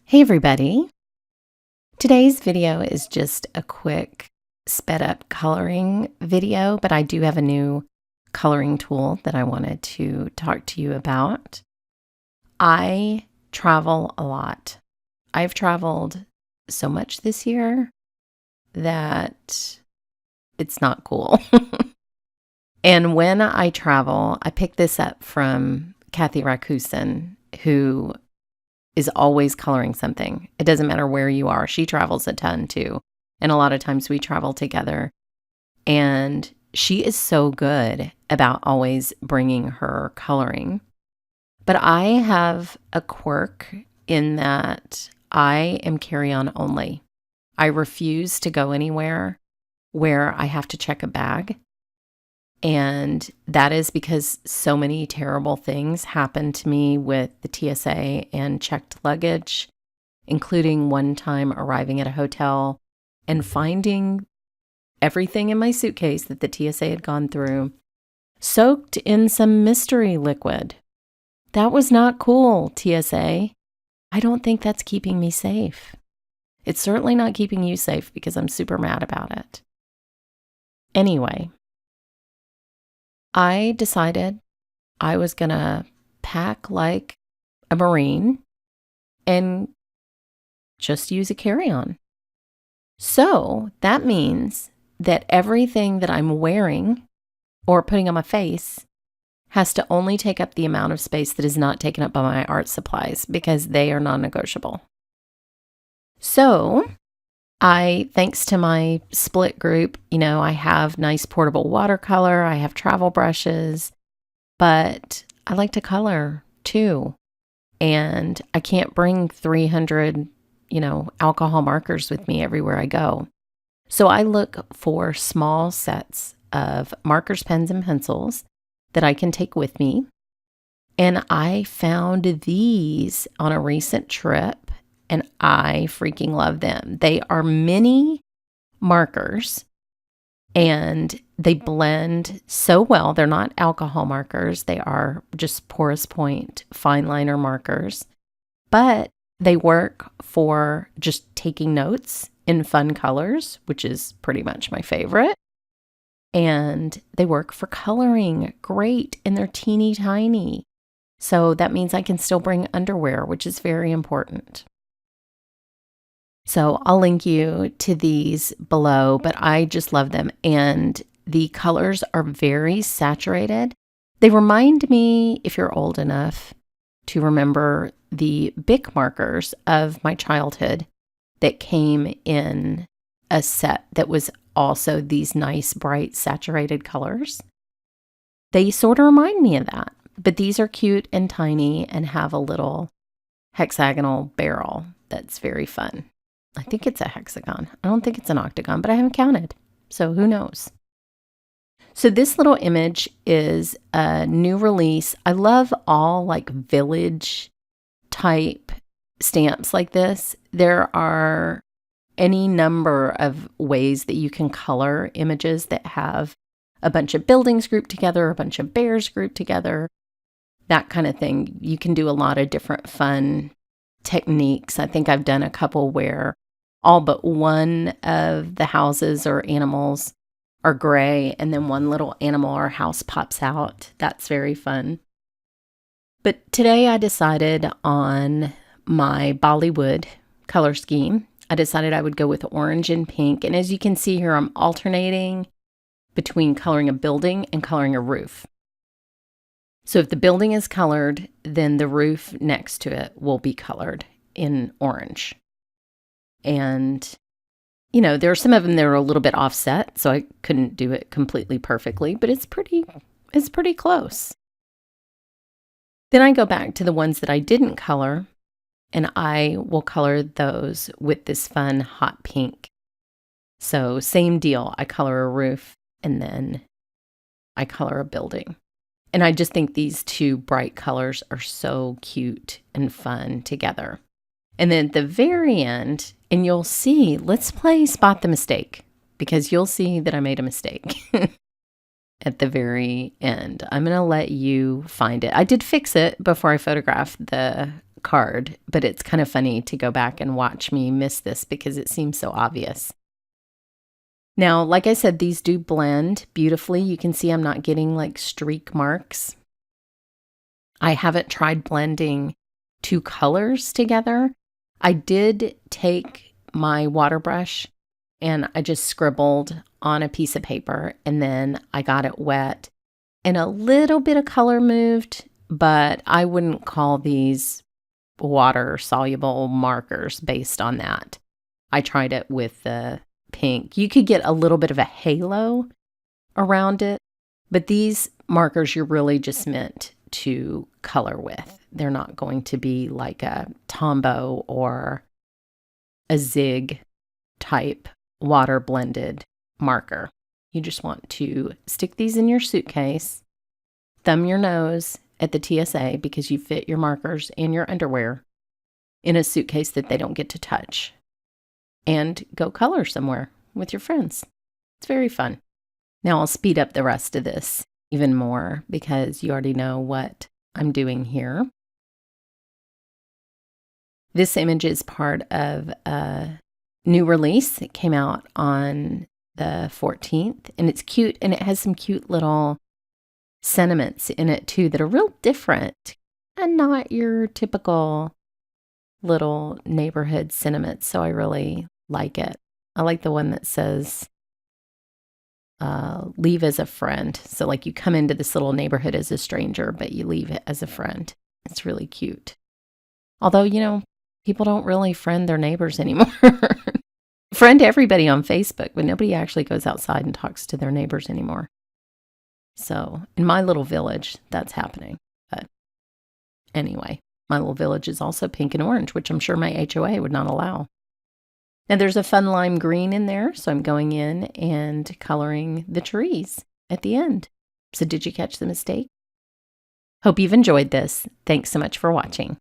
Hey everybody! Today's video is just a quick sped up coloring video, but I do have a new coloring tool that I wanted to talk to you about. I travel a lot. I've traveled so much this year that it's not cool. And when I travel, I pick this up from Kathy Hutson, who is always coloring something. It doesn't matter where you are. She travels a ton too. And a lot of times we travel together. And she is so good about always bringing her coloring. But I have a quirk in that I am carry-on only. I refuse to go anywhere where I have to check a bag. And that is because so many terrible things happened to me with the TSA and checked luggage, including one time arriving at a hotel and finding everything in my suitcase that the TSA had gone through soaked in some mystery liquid. That was not cool, TSA. I don't think that's keeping me safe. It's certainly not keeping you safe because I'm super mad about it. Anyway, I decided I was going to pack like a Marine and just use a carry-on. So that means that everything that I'm wearing or putting on my face has to only take up the amount of space that is not taken up by my art supplies because they are non-negotiable. So thanks to my split group, I have nice portable watercolor, I have travel brushes, but I like to color too. And I can't bring 300, alcohol markers with me everywhere I go. So I look for small sets of markers, pens, and pencils that I can take with me. And I found these on a recent trip. And I freaking love them. They are mini markers and they blend so well. They're not alcohol markers. They are just porous point fine liner markers, but they work for just taking notes in fun colors, which is pretty much my favorite. And they work for coloring great, and they're teeny tiny. So that means I can still bring underwear, which is very important. So I'll link you to these below, but I just love them. And the colors are very saturated. They remind me, if you're old enough to remember, the BIC markers of my childhood that came in a set that was also these nice, bright, saturated colors. They sort of remind me of that. But these are cute and tiny and have a little hexagonal barrel that's very fun. I think it's a hexagon. I don't think it's an octagon, but I haven't counted. So who knows? So this little image is a new release. I love all like village type stamps like this. There are any number of ways that you can color images that have a bunch of buildings grouped together, a bunch of bears grouped together, that kind of thing. You can do a lot of different fun techniques. I think I've done a couple where all but one of the houses or animals are gray, and then one little animal or house pops out. That's very fun. But today I decided on my Bollywood color scheme. I decided I would go with orange and pink. And as you can see here, I'm alternating between coloring a building and coloring a roof. So if the building is colored, then the roof next to it will be colored in orange. And, there are some of them that are a little bit offset, so I couldn't do it completely perfectly, but it's pretty close. Then I go back to the ones that I didn't color, and I will color those with this fun hot pink. So same deal. I color a roof, and then I color a building. And I just think these two bright colors are so cute and fun together. And then at the very end, and you'll see, let's play Spot the Mistake, because you'll see that I made a mistake at the very end. I'm going to let you find it. I did fix it before I photographed the card, but it's kind of funny to go back and watch me miss this because it seems so obvious. Now, like I said, these do blend beautifully. You can see I'm not getting like streak marks. I haven't tried blending two colors together. I did take my water brush and I just scribbled on a piece of paper and then I got it wet and a little bit of color moved, but I wouldn't call these water soluble markers based on that. I tried it with the pink. You could get a little bit of a halo around it, but these markers you're really just meant to color with. They're not going to be like a Tombow or a Zig type water blended marker. You just want to stick these in your suitcase, thumb your nose at the TSA because you fit your markers and your underwear in a suitcase that they don't get to touch, and go color somewhere with your friends. It's very fun. Now I'll speed up the rest of this even more because you already know what I'm doing here. This image is part of a new release. It came out on the 14th, and it's cute, and it has some cute little sentiments in it too that are real different and not your typical little neighborhood sentiments. So I really like it. I like the one that says, leave as a friend. So like you come into this little neighborhood as a stranger, but you leave it as a friend. It's really cute. Although, you know, people don't really friend their neighbors anymore. Friend everybody on Facebook, but nobody actually goes outside and talks to their neighbors anymore. So in my little village, that's happening. But anyway, my little village is also pink and orange, which I'm sure my HOA would not allow. Now there's a fun lime green in there, so I'm going in and coloring the trees at the end. So did you catch the mistake? Hope you've enjoyed this. Thanks so much for watching.